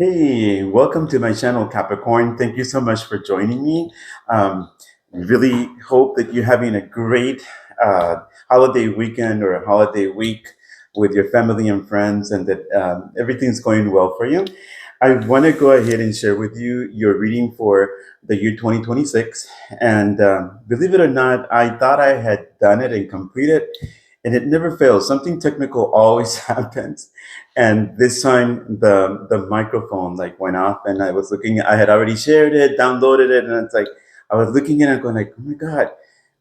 Hey, welcome to my channel, Capricorn. Thank you so much for joining me. Really hope that you're having a great holiday weekend or a holiday week with your family and friends, and that everything's going well for you. I want to go ahead and share with you your reading for the year 2026. And believe it or not, I thought I had done it and completed, and it never fails. Something technical always happens. And this time the microphone like went off, and I was looking, I had already shared it, downloaded it, and it's like I was looking at it going like, oh my God,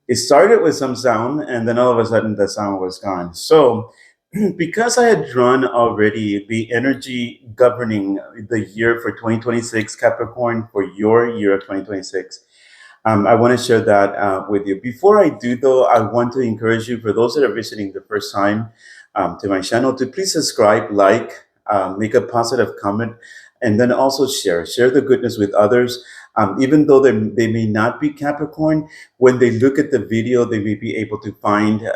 it started with some sound and then all of a sudden the sound was gone. So because I had drawn already the energy governing the year for 2026, Capricorn, for your year of 2026, I want to share that with you. Before I do, though, I want to encourage you, for those that are visiting the first time to my channel, to please subscribe, like, make a positive comment, and then also share the goodness with others. Even though they may not be Capricorn, when they look at the video, they may be able to find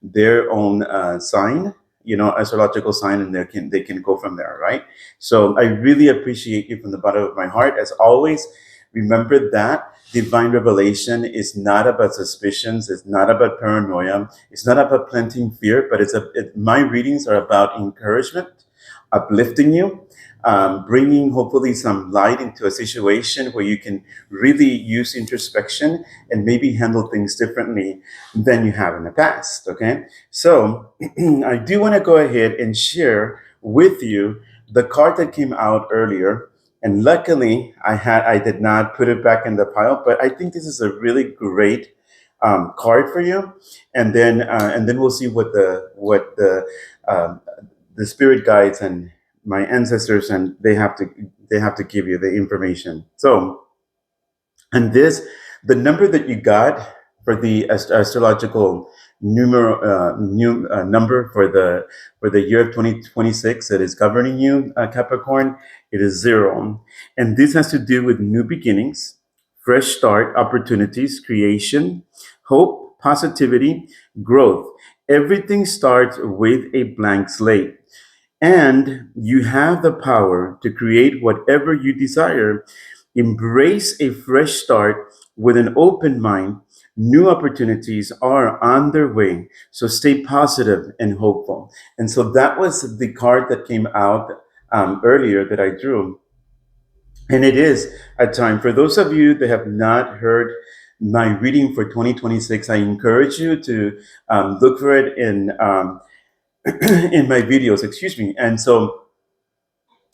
their own sign, astrological sign, and they can go from there, right? So I really appreciate you from the bottom of my heart, as always. Remember that divine revelation is not about suspicions. It's not about paranoia. It's not about planting fear, but my readings are about encouragement, uplifting you, bringing hopefully some light into a situation where you can really use introspection and maybe handle things differently than you have in the past. Okay. So I do want to go ahead and share with you the card that came out earlier, and luckily, I did not put it back in the pile. But I think this is a really great card for you. And then we'll see um, the spirit guides and my ancestors, and they have to give you the information. So, and the number that you got for the astrological number for the year of 2026 that is governing you, Capricorn, it is 0. And this has to do with new beginnings, fresh start, opportunities, creation, hope, positivity, growth. Everything starts with a blank slate. And you have the power to create whatever you desire. Embrace a fresh start with an open mind. New opportunities are on their way. So stay positive and hopeful. And so that was the card that came out earlier that I drew. And it is a time for those of you that have not heard my reading for 2026. I encourage you to look for it in in my videos, excuse me. And so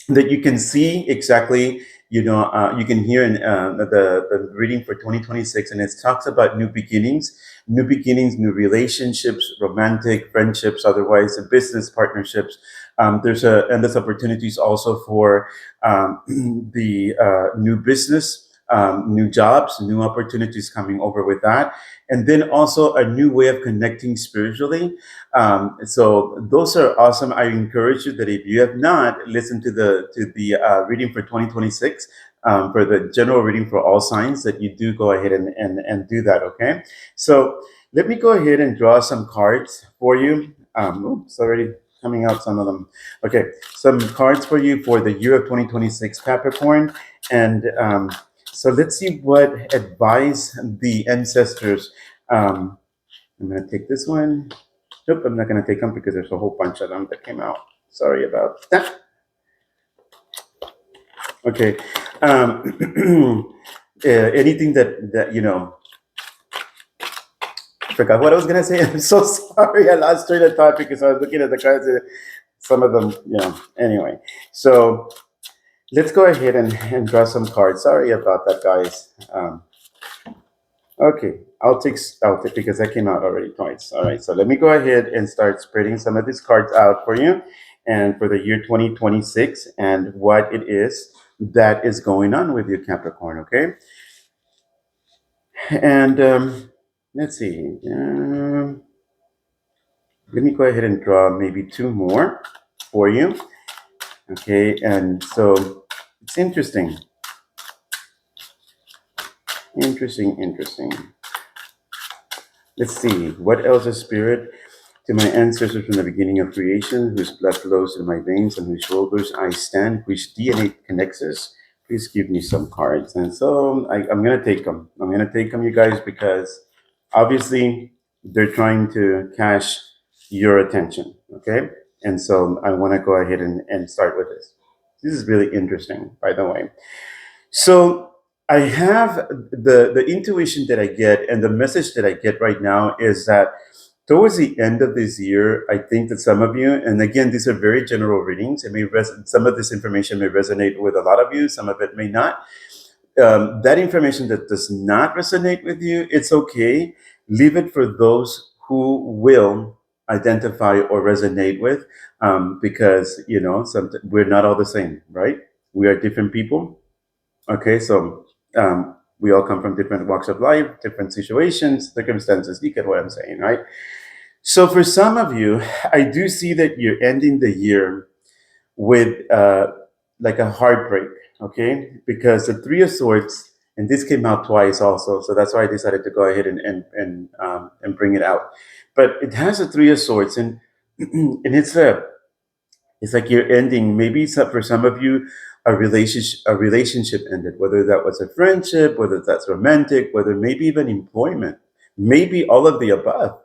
that you can see exactly, you can hear in the reading for 2026, and it talks about new beginnings, new relationships, romantic friendships, otherwise business partnerships. There's endless opportunities also for the new business, new jobs, new opportunities coming over with that, and then also a new way of connecting spiritually. So those are awesome. I encourage you that if you have not listened to the reading for 2026, for the general reading for all signs, that you do go ahead and do that. Okay. So let me go ahead and draw some cards for you. Oops, already coming out some of them. Okay, some cards for you for the year of 2026, Capricorn, and so let's see what advice the ancestors. I'm going to take this one. Nope, I'm not going to take them because there's a whole bunch of them that came out. Sorry about that. Okay. Anything that I forgot what I was going to say. I'm so sorry. I lost train of thought because I was looking at the cards. Some of them, anyway. So let's go ahead and draw some cards. Sorry about that, guys. Okay, I'll take because that came out already twice. All right, so let me go ahead and start spreading some of these cards out for you, and for the year 2026, and what it is that is going on with you, Capricorn. Okay, and let's see. Let me go ahead and draw maybe two more for you. Okay, and so it's interesting. Interesting. Let's see what else is spirit. To my ancestors from the beginning of creation, whose blood flows through my veins and whose shoulders I stand, which DNA connects us, please give me some cards. And so I'm going to take them. I'm going to take them, you guys, because obviously they're trying to cash your attention. Okay. And so I want to go ahead and start with this. This is really interesting, by the way. So I have the intuition that I get and the message that I get right now is that towards the end of this year, I think that some of you, and again, these are very general readings. Some of this information may resonate with a lot of you, some of it may not. That information that does not resonate with you, it's okay. Leave it for those who will identify or resonate with, because we're not all the same, right? We are different people. Okay, so we all come from different walks of life, different situations, circumstances. You get what I'm saying, right? So for some of you, I do see that you're ending the year with like a heartbreak, okay? Because the Three of Swords, and this came out twice also, so that's why I decided to go ahead and bring it out. But it has a Three of Swords, and and it's like you're ending. Maybe for some of you, a relationship ended. Whether that was a friendship, whether that's romantic, whether maybe even employment, maybe all of the above.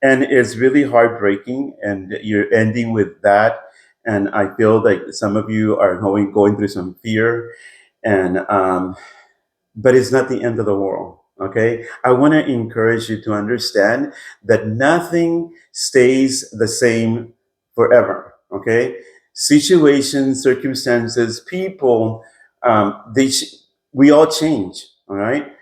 And it's really heartbreaking. And you're ending with that. And I feel like some of you are going through some fear, and but it's not the end of the world. Okay, I want to encourage you to understand that nothing stays the same forever. Okay, situations, circumstances, people, we all change. All right,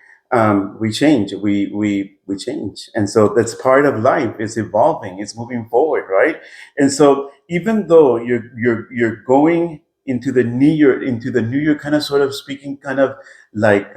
we change. We change, and so that's part of life. It's evolving. It's moving forward, right? And so even though you're going into the new year, kind of sort of speaking, kind of like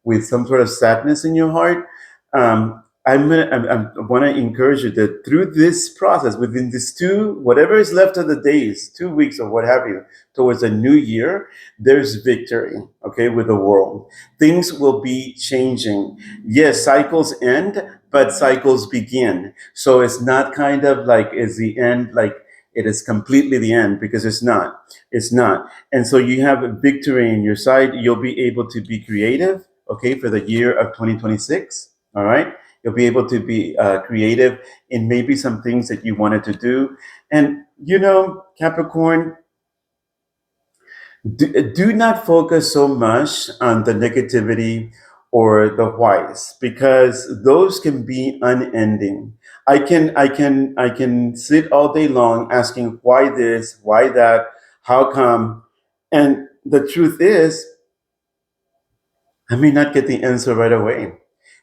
with some sort of sadness in your heart. I want to encourage you that through this process, within this whatever is left of the days, 2 weeks or what have you, towards a new year, there's victory. Okay, with the world, things will be changing. Yes, cycles end, but cycles begin. So it's not kind of like is the end, like it is completely the end, because it's not. It's not. And so you have a victory in your side. You'll be able to be creative, okay, for the year of 2026. All right. You'll be able to be creative in maybe some things that you wanted to do. And, Capricorn, do not focus so much on the negativity or the whys, because those can be unending. I can sit all day long asking why this, why that, how come, and the truth is I may not get the answer right away.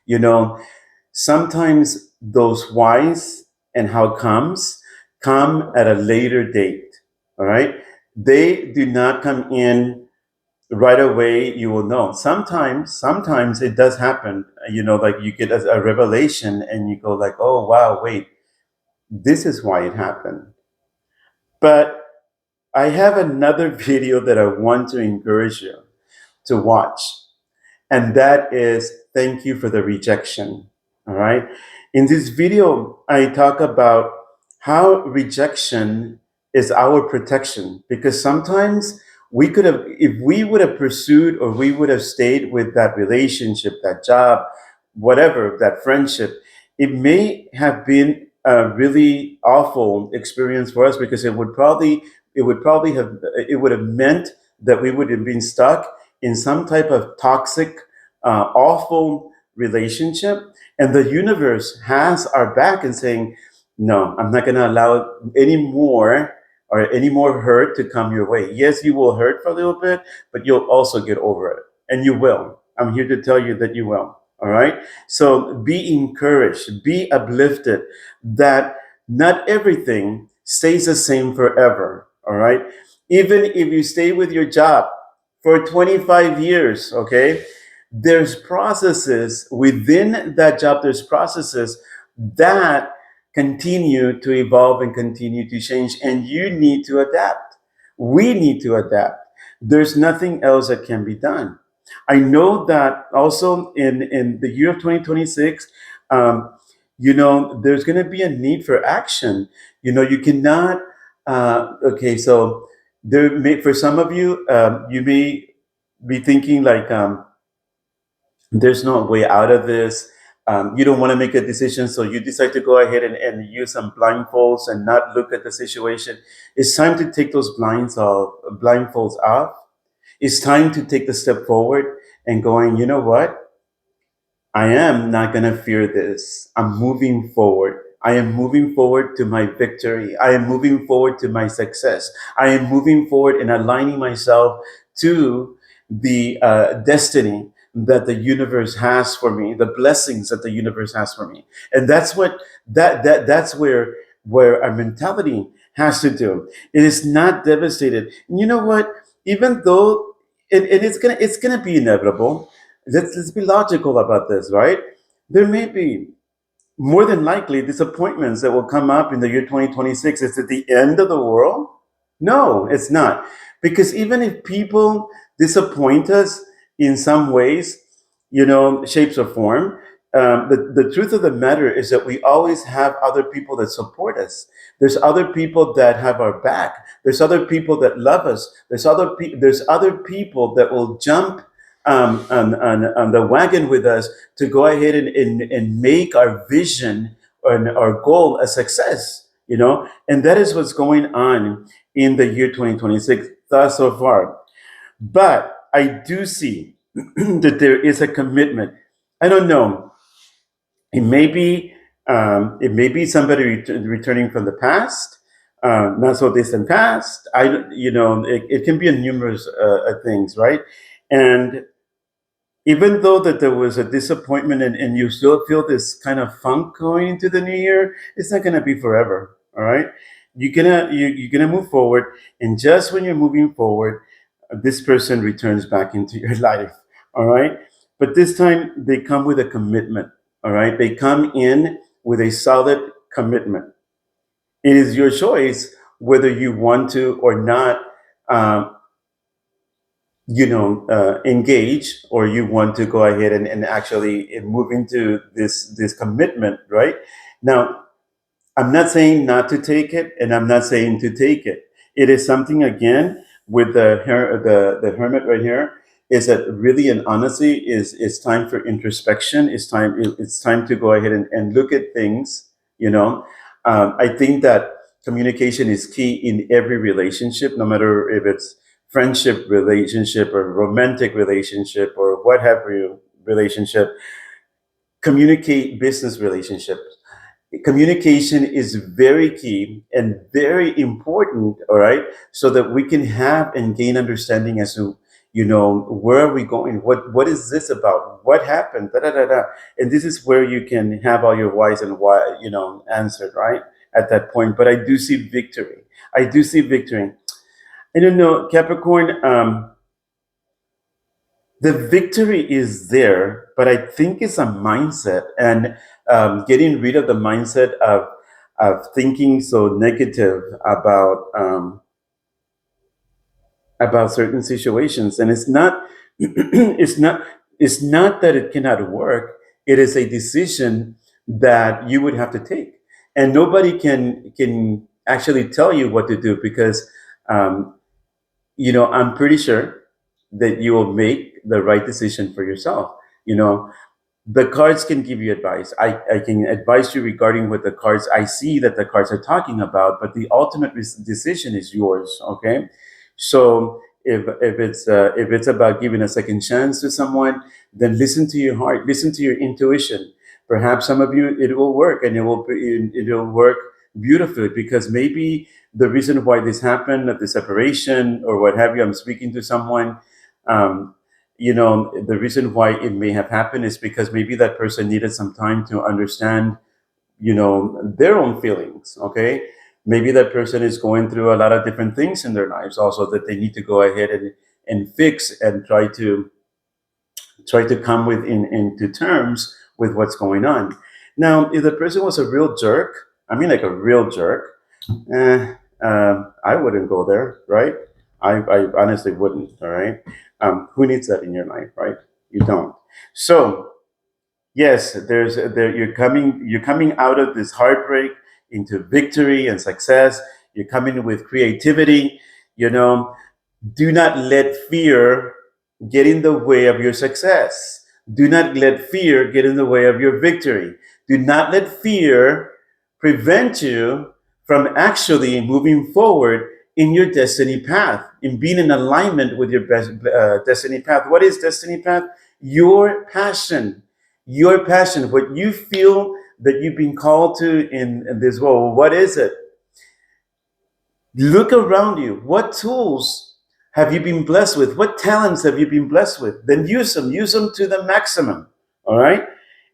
You know, Sometimes those whys and how comes come at a later date. All right, they do not come in right away. You will know. Sometimes it does happen. Like you get a revelation and you go like, oh wow, wait, this is why it happened. But I have another video that I want to encourage you to watch. And that is thank you for the rejection. All right. In this video, I talk about how rejection is our protection, because sometimes we could have, if we would have pursued or we would have stayed with that relationship, that job, whatever, that friendship, it may have been a really awful experience for us, because it would have meant that we would have been stuck in some type of toxic, awful relationship. And the universe has our back and saying, no, I'm not going to allow any more or any more hurt to come your way. Yes, you will hurt for a little bit, but you'll also get over it. And you will. I'm here to tell you that you will. All right. So be encouraged, be uplifted that not everything stays the same forever. All right. Even if you stay with your job for 25 years, okay, there's processes within that job, there's processes that continue to evolve and continue to change, and you need to adapt. We need to adapt. There's nothing else that can be done. I know that also in the year of 2026, um, there's going to be a need for action. You cannot. Okay, so for some of you, you may be thinking like, there's no way out of this. You don't want to make a decision, so you decide to go ahead and use some blindfolds and not look at the situation. It's time to take those blindfolds off. It's time to take the step forward and going, you know what? I am not going to fear this. I'm moving forward. I am moving forward to my victory. I am moving forward to my success. I am moving forward and aligning myself to the destiny that the universe has for me, the blessings that the universe has for me. And that's where our mentality has to do. It is not devastated. And you know what? Even though it's gonna be inevitable, let's be logical about this, right? There may be more than likely disappointments that will come up in the year 2026. Is it the end of the world? No, it's not. Because even if people disappoint us in some ways, shapes or form, the truth of the matter is that we always have other people that support us. There's other people that have our back. There's other people that love us. There's other people that will jump on the wagon with us to go ahead and make our vision and our goal a success. And that is what's going on in the year 2026 thus so far. But I do see that there is a commitment. I don't know. It may be somebody returning from the past, not so distant past. It can be a numerous things, right? And even though that there was a disappointment, and you still feel this kind of funk going into the new year, it's not going to be forever. All right, you're gonna move forward, and just when you're moving forward, this person returns back into your life. All right, but this time they come with a commitment. All right, they come in with a solid commitment. It is your choice whether you want to or not. Um, engage, or you want to go ahead and actually move into this commitment, right? Now, I'm not saying not to take it, and I'm not saying to take it. It is something, again, with the hermit right here, is that really and honestly is time for introspection. It's time to go ahead and look at things. I think that communication is key in every relationship, no matter if it's friendship relationship or romantic relationship or what have you relationship. Communicate business relationships. Communication is very key and very important, all right, so that we can have and gain understanding as to, where are we going, what is this about, what happened, da, da, da, da. And this is where you can have all your whys and why, answered, right, at that point. But I do see victory. I do see victory. I don't know, Capricorn. The victory is there, but I think it's a mindset, and getting rid of the mindset of thinking so negative about certain situations. And it's not it's not that it cannot work. It is a decision that you would have to take, and nobody can actually tell you what to do, because um, I'm pretty sure that you will make the right decision for yourself. You know, the cards can give you advice. I can advise you regarding what the cards I see that the cards are talking about, but the ultimate decision is yours. Okay, so if it's about giving a second chance to someone, then listen to your heart, listen to your intuition. Perhaps some of you, it will work, and it will work beautifully, because maybe the reason why this happened, the separation or what have you, I'm speaking to someone. Um, the reason why it may have happened is because maybe that person needed some time to understand, their own feelings. Okay, maybe that person is going through a lot of different things in their lives also, that they need to go ahead and fix, and try to come into terms with what's going on. Now, if the person was a real jerk, I mean, like a real jerk, I wouldn't go there, right? I honestly wouldn't. All right. Who needs that in your life, right? You don't. So Yes, you're coming out of this heartbreak into victory and success. You're coming with creativity. You know, do not let fear get in the way of your success. Do not let fear get in the way of your victory. Do not let fear prevent you from actually moving forward in your destiny path, in being in alignment with your best, destiny path. What is destiny path? Your passion. Your passion, what you feel that you've been called to in this world. What is it? Look around you. What tools have you been blessed with? What talents have you been blessed with? Then use them. Use them to the maximum. All right.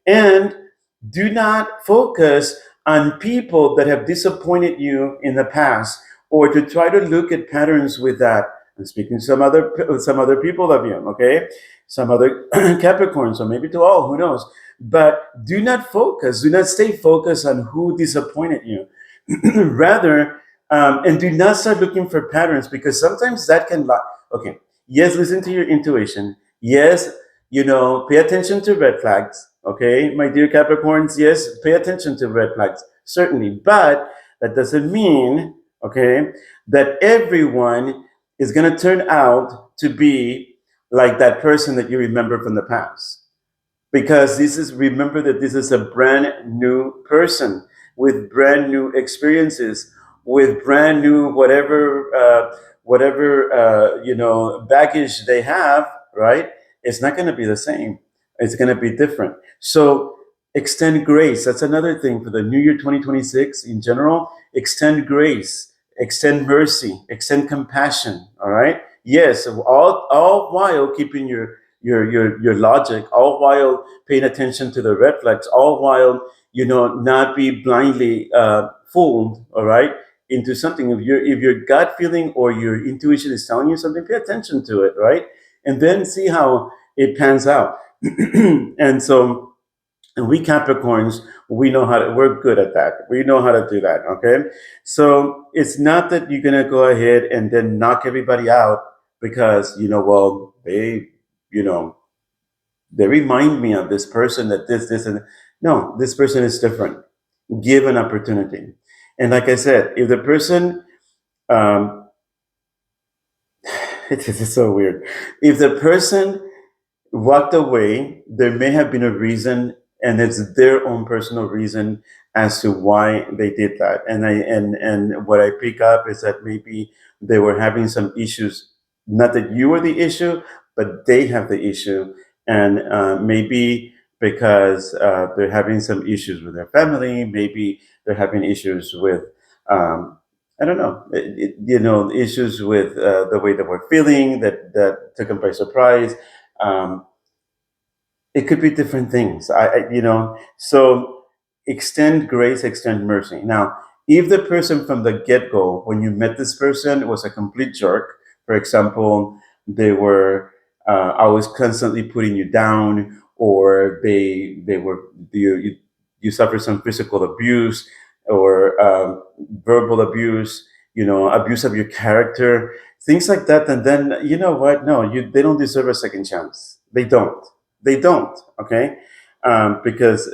And do not focus on people that have disappointed you in the past, or to try to look at patterns with that. I'm speaking to some other people of you, okay? Some other Capricorns, or maybe to all, who knows? But do not stay focused on who disappointed you. Rather, and do not start looking for patterns, because sometimes that can lie. Okay, yes, listen to your intuition. Yes, pay attention to red flags. Okay, my dear Capricorns, yes, pay attention to red flags, certainly. But that doesn't mean, okay, that everyone is going to turn out to be like that person that you remember from the past, because remember that this is a brand new person with brand new experiences, with brand new whatever baggage they have, right? It's not going to be the same. It's going to be different. So extend grace. That's another thing for the new year 2026 in general. Extend grace, extend mercy, extend compassion. All right. Yes, all while keeping your logic, all while paying attention to the red flags, all while not be blindly fooled. All right, into something. If your gut feeling or your intuition is telling you something, pay attention to it. Right, and then see how it pans out. And so, and we Capricorns, we're good at that. We know how to do that. Okay, so it's not that you're gonna go ahead and then knock everybody out because well, you know they remind me of this person, that this, and no, this person is different. Give an opportunity. And like I said, if the person, um, it is so weird. If the person walked away, there may have been a reason, and it's their own personal reason as to why they did that. And what I pick up is that maybe they were having some issues. Not that you were the issue, but they have the issue, and maybe because they're having some issues with their family, maybe they're having issues with. I don't know, issues with the way that we're feeling, that took them by surprise. Um, it could be different things. So extend grace, extend mercy. Now, if the person from the get go, when you met this person, was a complete jerk, for example, they were always constantly putting you down, or they were you suffered some physical abuse, or verbal abuse, abuse of your character, things like that, and then you know what? No, they don't deserve a second chance. They don't. Okay, because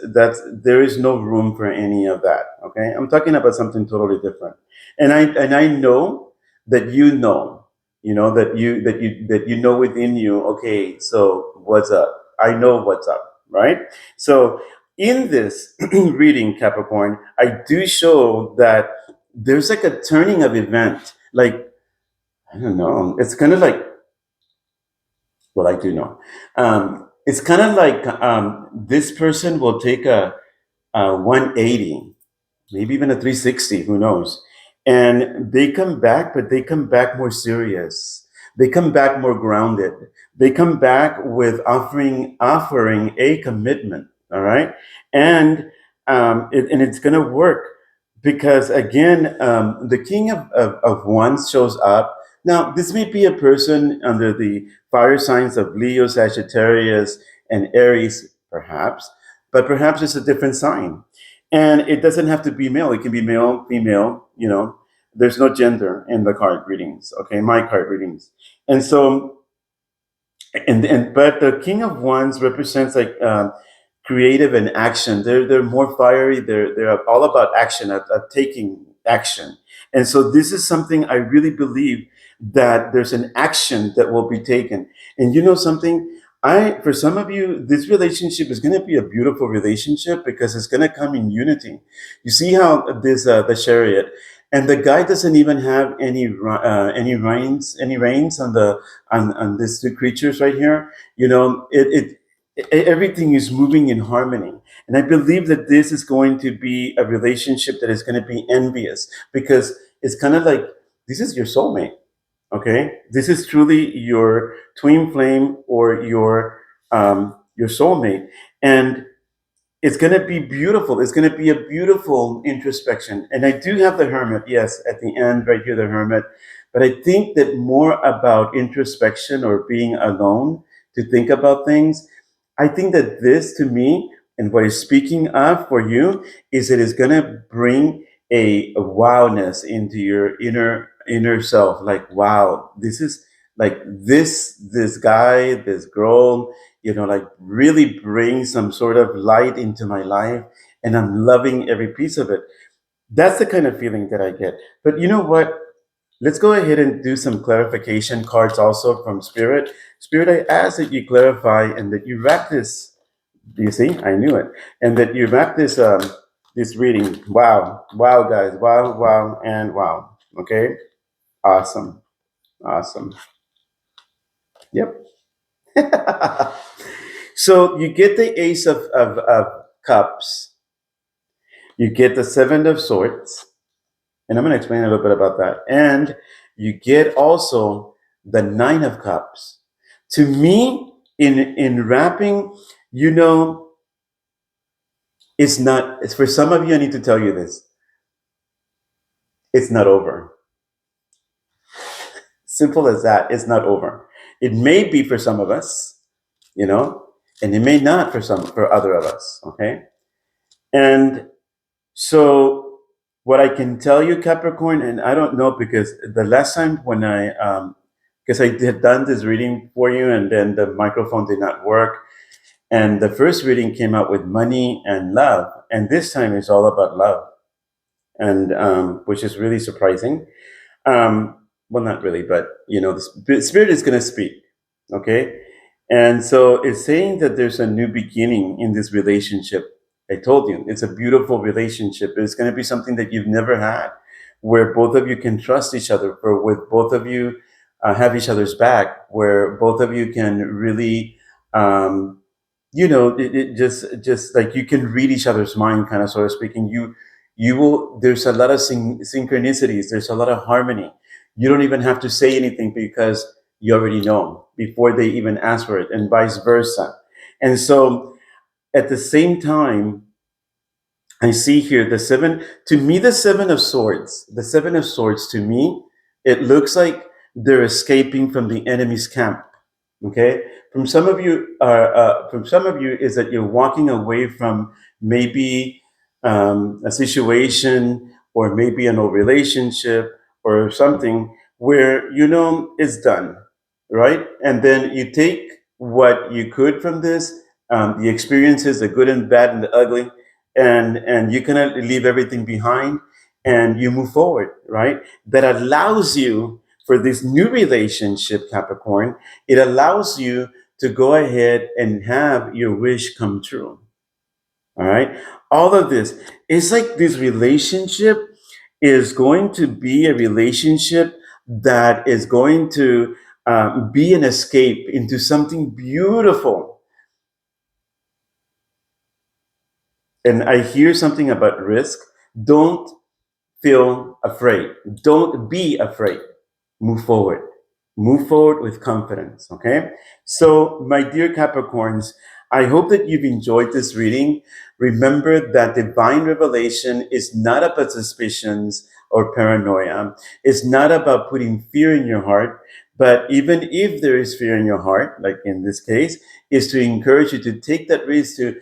there is no room for any of that. Okay, I'm talking about something totally different, and I know that that you know within you. Okay, so what's up? I know what's up, right? So in this reading, Capricorn, I do show that there's like a turning of event. Like, I don't know. It's kind of like, well, I do know. It's kind of like this person will take a 180, maybe even a 360, who knows? And they come back, but they come back more serious. They come back more grounded. They come back with offering a commitment. All right, and it's gonna work, because again, the King of Wands shows up. Now, this may be a person under the fire signs of Leo, Sagittarius, and Aries, perhaps, but perhaps it's a different sign. And it doesn't have to be male. It can be male, female. There's no gender in the card readings. Okay, my card readings. And so, but the King of Wands represents like creative and action. They're more fiery. They're all about action, at taking action. And so this is something I really believe, that there's an action that will be taken. And you know something, I for some of you, this relationship is going to be a beautiful relationship because it's going to come in unity. You see how this the chariot, and the guy doesn't even have any reins on on these two creatures right here. You know, everything is moving in harmony. And I believe that this is going to be a relationship that is going to be envious, because it's kind of like, this is your soulmate. Okay, this is truly your twin flame, or your soulmate. And it's going to be beautiful. It's going to be a beautiful introspection. And I do have the hermit, yes, at the end right here, the hermit. But I think that more about introspection, or being alone to think about things. I think that this, to me, and what is speaking of for you, is it is going to bring a wowness into your inner self. Like, wow, this is like this guy, this girl, like really bring some sort of light into my life, and I'm loving every piece of it. That's the kind of feeling that I get. But you know what? Let's go ahead and do some clarification cards also from Spirit. Spirit, I ask that you clarify and that you wrap this. You see, I knew it, and that you wrap this reading. Wow, wow, guys, wow, wow, and wow. Okay, awesome, awesome. Yep. So you get the Ace of Cups. You get the Seven of Swords, and I'm going to explain a little bit about that. And you get also the Nine of Cups. To me, in wrapping, you know, it's not. It's for some of you. I need to tell you this. It's not over. Simple as that. It's not over. It may be for some of us, and it may not for other of us. Okay, and so what I can tell you, Capricorn, and I don't know, because the last time when because I had done this reading for you, and then the microphone did not work, and the first reading came out with money and love, and this time it's all about love, and which is really surprising. Well, not really, but the spirit is going to speak. Okay, and so it's saying that there's a new beginning in this relationship. I told you, it's a beautiful relationship. It's going to be something that you've never had, where both of you can trust each other, with both of you have each other's back, where both of you can really, it just like you can read each other's mind, kind of, sort of speaking. You will. There's a lot of synchronicities. There's a lot of harmony. You don't even have to say anything, because you already know before they even ask for it, and vice versa. And so at the same time, I see here the seven. To me, the Seven of Swords. The Seven of Swords, to me, it looks like they're escaping from the enemy's camp. Okay, from some of you is that you're walking away from maybe a situation, or maybe an old relationship, or something where it's done, right? And then you take what you could from this, the experiences, the good and bad and the ugly, and you kind of leave everything behind, and you move forward, right? That allows you, for this new relationship, Capricorn, it allows you to go ahead and have your wish come true. All right. All of this, it's like this relationship is going to be a relationship that is going to be an escape into something beautiful. And I hear something about risk. Don't feel afraid. Don't be afraid. Move forward. Move forward with confidence. Okay. So, my dear Capricorns, I hope that you've enjoyed this reading. Remember that divine revelation is not about suspicions or paranoia. It's not about putting fear in your heart. But even if there is fear in your heart, like in this case, is to encourage you to take that risk, to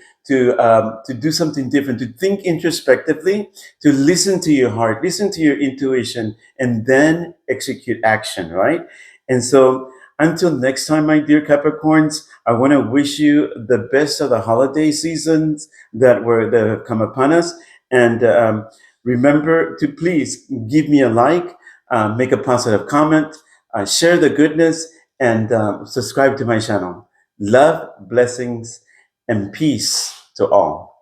do something different, to think introspectively, to listen to your heart, listen to your intuition, and then execute action, right? And so Until next time, my dear Capricorns, I want to wish you the best of the holiday seasons that have come upon us. And remember to please give me a like, make a positive comment, share the goodness, and subscribe to my channel. Love, blessings, and peace to all.